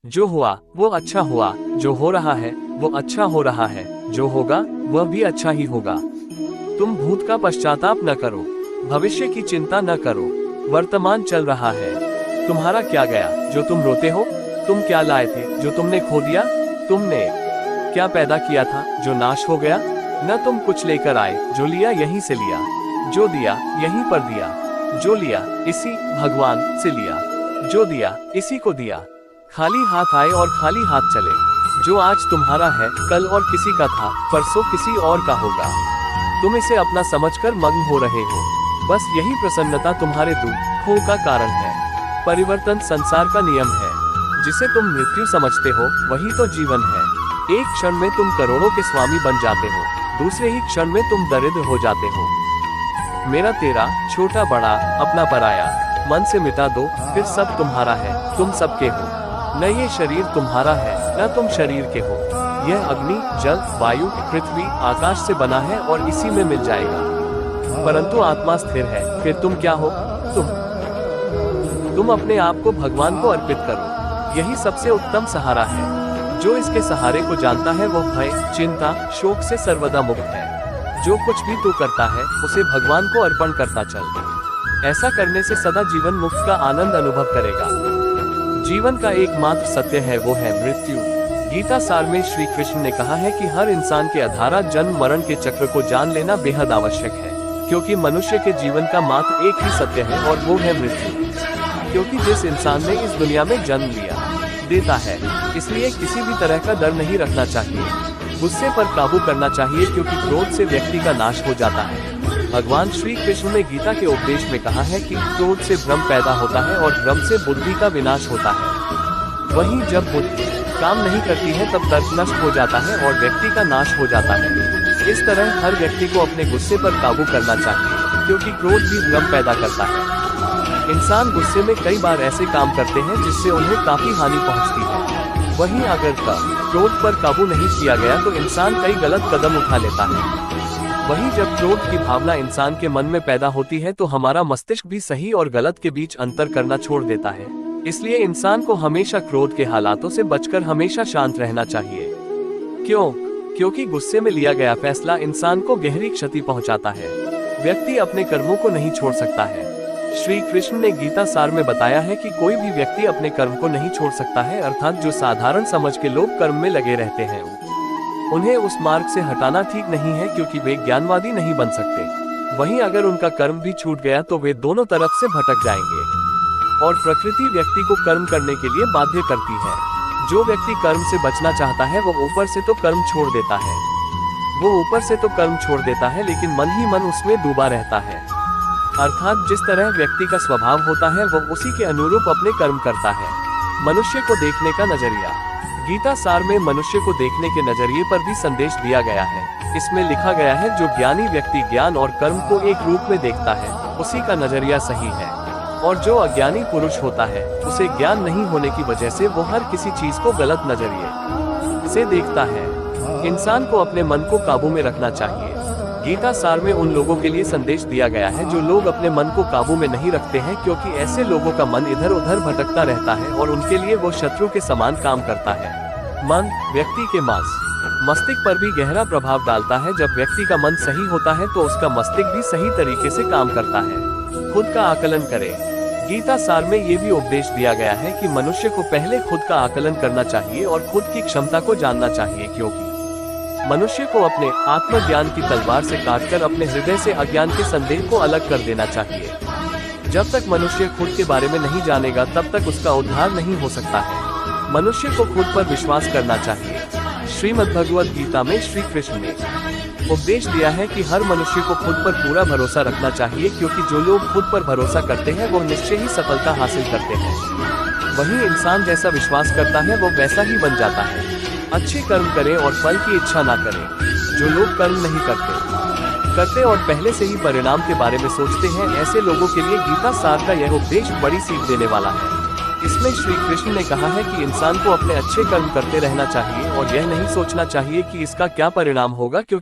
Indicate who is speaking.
Speaker 1: जो हुआ वो अच्छा हुआ, जो हो रहा है वो अच्छा हो रहा है, जो होगा वह भी अच्छा ही होगा। तुम भूत का पश्चाताप न करो, भविष्य की चिंता न करो, वर्तमान चल रहा है। तुम्हारा क्या गया जो तुम रोते हो? तुम क्या लाए थे जो तुमने खो दिया? तुमने क्या पैदा किया था जो नाश हो गया? न तुम कुछ लेकर आए, जो लिया यहीं से लिया, जो दिया यहीं पर दिया, जो लिया इसी भगवान से लिया, जो दिया इसी को दिया। खाली हाथ आए और खाली हाथ चले। जो आज तुम्हारा है कल और किसी का था, परसों किसी और का होगा। तुम इसे अपना समझकर मग्न हो रहे हो। बस यही प्रसन्नता तुम्हारे दुखों का कारण है। परिवर्तन संसार का नियम है। जिसे तुम मृत्यु समझते हो वही तो जीवन है। एक क्षण में तुम करोड़ों के स्वामी बन जाते हो, दूसरे ही क्षण में तुम दरिद्र हो जाते हो। मेरा तेरा, छोटा बड़ा, अपना पराया, मन से मिटा दो, फिर सब तुम्हारा है, तुम सबके हो। न ये शरीर तुम्हारा है, न तुम शरीर के हो। यह अग्नि, जल, वायु, पृथ्वी, आकाश से बना है और इसी में मिल जाएगा। परंतु आत्मा स्थिर है। फिर तुम क्या हो? तुम अपने आप को भगवान को अर्पित करो। यही सबसे उत्तम सहारा है। जो इसके सहारे को जानता है वो भय, चिंता, शोक से सर्वदा मुक्त है। जो कुछ भी तू करता है उसे भगवान को अर्पण करता चल। ऐसा करने से सदा जीवन मुक्त का आनंद अनुभव करेगा। जीवन का एकमात्र सत्य है वो है मृत्यु। गीता सार में श्री कृष्ण ने कहा है कि हर इंसान के अधारा जन्म मरण के चक्र को जान लेना बेहद आवश्यक है, क्योंकि मनुष्य के जीवन का मात्र एक ही सत्य है और वो है मृत्यु। क्योंकि जिस इंसान ने इस दुनिया में जन्म लिया देता है, इसलिए किसी भी तरह का डर नहीं रखना चाहिए। गुस्से पर काबू करना चाहिए, क्योंकि क्रोध से व्यक्ति का नाश हो जाता है। भगवान श्री कृष्ण ने गीता के उपदेश में कहा है कि क्रोध से भ्रम पैदा होता है और भ्रम से बुद्धि का विनाश होता है। वहीं जब बुद्धि काम नहीं करती है तब तर्क नष्ट हो जाता है और व्यक्ति का नाश हो जाता है। इस तरह हर व्यक्ति को अपने गुस्से पर काबू करना चाहिए, क्योंकि क्रोध भी भ्रम पैदा करता है। इंसान गुस्से में कई बार ऐसे काम करते हैं जिससे उन्हें काफी हानि पहुंचती है। वहीं अगर क्रोध पर काबू नहीं किया गया तो इंसान कई गलत कदम उठा लेता है। वहीं जब क्रोध की भावना इंसान के मन में पैदा होती है तो हमारा मस्तिष्क भी सही और गलत के बीच अंतर करना छोड़ देता है। इसलिए इंसान को हमेशा क्रोध के हालातों से बचकर हमेशा शांत रहना चाहिए। क्योंकि गुस्से में लिया गया फैसला इंसान को गहरी क्षति पहुंचाता है। व्यक्ति अपने कर्मों को नहीं छोड़ सकता है। श्री कृष्ण ने गीता सार में बताया है कि कोई भी व्यक्ति अपने कर्म को नहीं छोड़ सकता है, अर्थात जो साधारण समझ के लोग कर्म में लगे रहते हैं उन्हें उस मार्ग से हटाना ठीक नहीं है, क्योंकि वे ज्ञानवादी नहीं बन सकते। वहीं अगर उनका कर्म भी छूट गया तो वे दोनों तरफ से भटक जाएंगे और प्रकृति व्यक्ति को कर्म करने के लिए बाध्य करती है। जो व्यक्ति कर्म से बचना चाहता है वो ऊपर से तो कर्म छोड़ देता है, लेकिन मन ही मन उसमें डूबा रहता है। अर्थात जिस तरह व्यक्ति का स्वभाव होता है वो उसी के अनुरूप अपने कर्म करता है। मनुष्य को देखने का नजरिया। गीता सार में मनुष्य को देखने के नजरिए पर भी संदेश दिया गया है। इसमें लिखा गया है, जो ज्ञानी व्यक्ति ज्ञान और कर्म को एक रूप में देखता है उसी का नजरिया सही है, और जो अज्ञानी पुरुष होता है उसे ज्ञान नहीं होने की वजह से वो हर किसी चीज को गलत नजरिए से देखता है। इंसान को अपने मन को काबू में रखना चाहिए। गीता सार में उन लोगों के लिए संदेश दिया गया है जो लोग अपने मन को काबू में नहीं रखते हैं, क्योंकि ऐसे लोगों का मन इधर उधर भटकता रहता है और उनके लिए वो शत्रु के समान काम करता है। मन व्यक्ति के मस्तिष्क पर भी गहरा प्रभाव डालता है। जब व्यक्ति का मन सही होता है तो उसका मस्तिष्क भी सही तरीके से काम करता है। खुद का आकलन करें। गीता सार में ये भी उपदेश दिया गया है कि मनुष्य को पहले खुद का आकलन करना चाहिए और खुद की क्षमता को जानना चाहिए, क्योंकि मनुष्य को अपने आत्मज्ञान की तलवार से काटकर अपने हृदय से अज्ञान के संदेह को अलग कर देना चाहिए। जब तक मनुष्य खुद के बारे में नहीं जानेगा तब तक उसका उद्धार नहीं हो सकता है। मनुष्य को खुद पर विश्वास करना चाहिए। श्रीमद्भगवद गीता में श्री कृष्ण ने उपदेश दिया है कि हर मनुष्य को खुद पर पूरा भरोसा रखना चाहिए, क्योंकि जो लोग खुद पर भरोसा करते हैं वो निश्चय ही सफलता हासिल करते हैं। वहीं इंसान जैसा विश्वास करता है वो वैसा ही बन जाता है। अच्छे कर्म करें और फल की इच्छा ना करें। जो लोग कर्म नहीं करते और पहले से ही परिणाम के बारे में सोचते हैं, ऐसे लोगों के लिए गीता सार का यह उपदेश बड़ी सीख देने वाला है। इसमें श्री कृष्ण ने कहा है कि इंसान को अपने अच्छे कर्म करते रहना चाहिए और यह नहीं सोचना चाहिए कि इसका क्या परिणाम होगा, क्योंकि